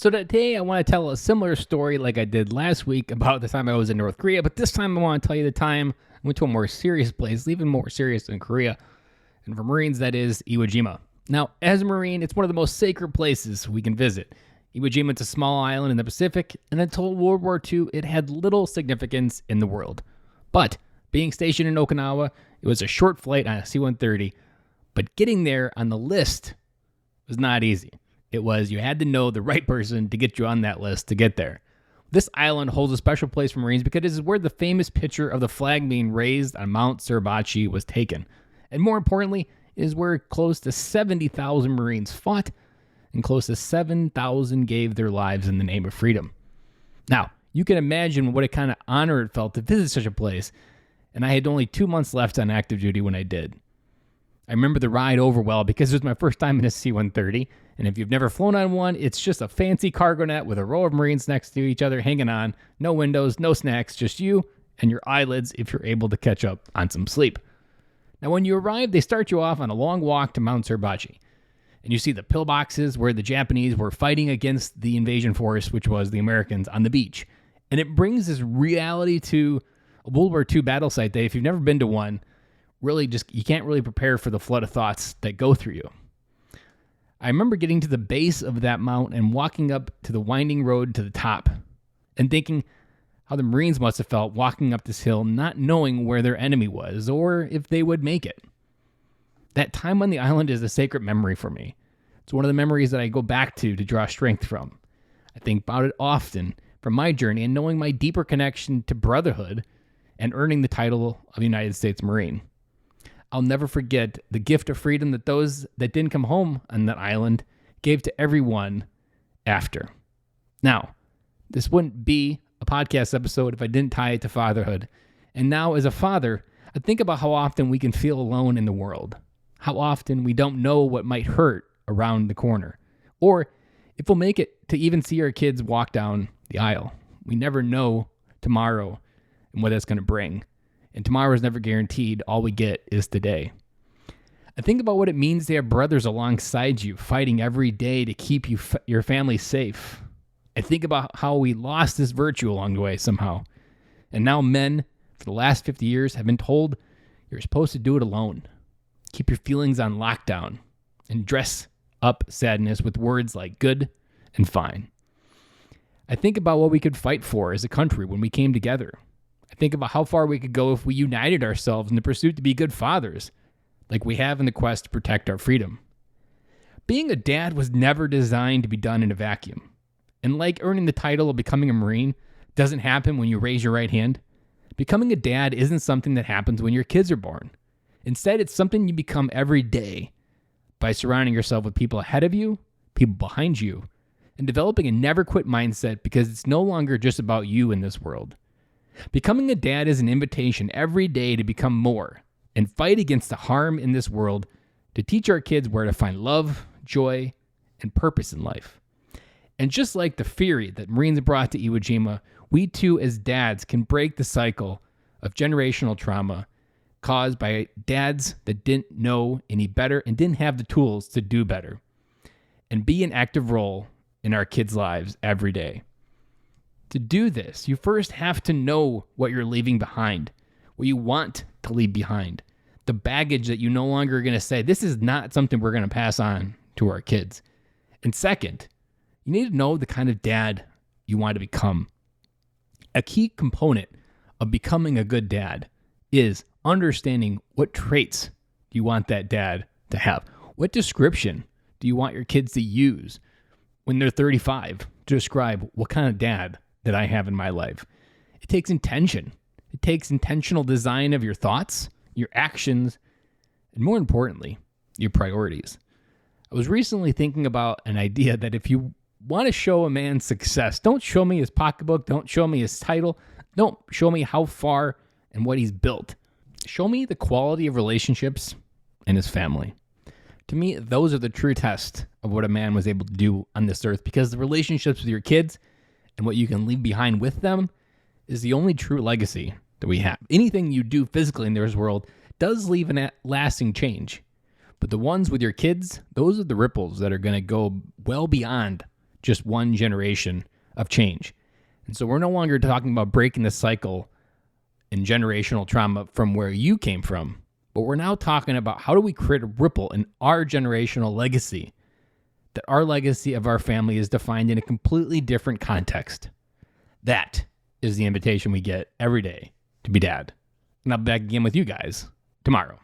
So today I want to tell a similar story like I did last week about the time I was in North Korea, but this time I want to tell you the time I went to a more serious place, even more serious than Korea. And for Marines, that is Iwo Jima. Now, as a Marine, it's one of the most sacred places we can visit. Iwo Jima is a small island in the Pacific, and until World War II, it had little significance in the world. But being stationed in Okinawa, it was a short flight on a C-130, but getting there on the list was not easy. It was you had to know the right person to get you on that list to get there. This island holds a special place for Marines because it is where the famous picture of the flag being raised on Mount Suribachi was taken. And more importantly, it is where close to 70,000 Marines fought and close to 7,000 gave their lives in the name of freedom. Now, you can imagine what a kind of honor it felt to visit such a place, and I had only 2 months left on active duty when I did. I remember the ride over well because it was my first time in a C-130, and if you've never flown on one, it's just a fancy cargo net with a row of Marines next to each other hanging on, no windows, no snacks, just you and your eyelids if you're able to catch up on some sleep. Now, when you arrive, they start you off on a long walk to Mount Suribachi, and you see the pillboxes where the Japanese were fighting against the invasion force, which was the Americans, on the beach. And it brings this reality to a World War II battle site that if you've never been to one, really just you can't really prepare for the flood of thoughts that go through you. I remember getting to the base of that mountain and walking up to the winding road to the top and thinking how the Marines must have felt walking up this hill not knowing where their enemy was or if they would make it. That time on the island is a sacred memory for me. It's one of the memories that I go back to draw strength from. I think about it often from my journey and knowing my deeper connection to brotherhood and earning the title of United States Marine. I'll never forget the gift of freedom that those that didn't come home on that island gave to everyone after. Now, this wouldn't be a podcast episode if I didn't tie it to fatherhood. And now, as a father, I think about how often we can feel alone in the world. How often we don't know what might hurt around the corner. Or if we'll make it to even see our kids walk down the aisle. We never know tomorrow and what that's going to bring. And tomorrow is never guaranteed. All we get is today. I think about what it means to have brothers alongside you, fighting every day to keep your family safe. I think about how we lost this virtue along the way somehow. And now men, for the last 50 years, have been told you're supposed to do it alone. Keep your feelings on lockdown and dress up sadness with words like good and fine. I think about what we could fight for as a country when we came together. I think about how far we could go if we united ourselves in the pursuit to be good fathers, like we have in the quest to protect our freedom. Being a dad was never designed to be done in a vacuum. And like earning the title of becoming a Marine doesn't happen when you raise your right hand, becoming a dad isn't something that happens when your kids are born. Instead, it's something you become every day by surrounding yourself with people ahead of you, people behind you, and developing a never quit mindset because it's no longer just about you in this world. Becoming a dad is an invitation every day to become more and fight against the harm in this world to teach our kids where to find love, joy, and purpose in life. And just like the fury that Marines brought to Iwo Jima, we too as dads can break the cycle of generational trauma caused by dads that didn't know any better and didn't have the tools to do better and be an active role in our kids' lives every day. To do this, you first have to know what you're leaving behind, what you want to leave behind, the baggage that you no longer are going to say, this is not something we're going to pass on to our kids. And second, you need to know the kind of dad you want to become. A key component of becoming a good dad is understanding what traits do you want that dad to have. What description do you want your kids to use when they're 35 to describe what kind of dad that I have in my life? It takes intention. It takes intentional design of your thoughts, your actions, and more importantly, your priorities. I was recently thinking about an idea that if you want to show a man success, don't show me his pocketbook, don't show me his title, don't show me how far and what he's built. Show me the quality of relationships and his family. To me, those are the true test of what a man was able to do on this earth, because the relationships with your kids and what you can leave behind with them is the only true legacy that we have. Anything you do physically in this world does leave a lasting change. But the ones with your kids, those are the ripples that are going to go well beyond just one generation of change. And so we're no longer talking about breaking the cycle in generational trauma from where you came from, but we're now talking about how do we create a ripple in our generational legacy, that our legacy of our family is defined in a completely different context. That is the invitation we get every day to be dad. And I'll be back again with you guys tomorrow.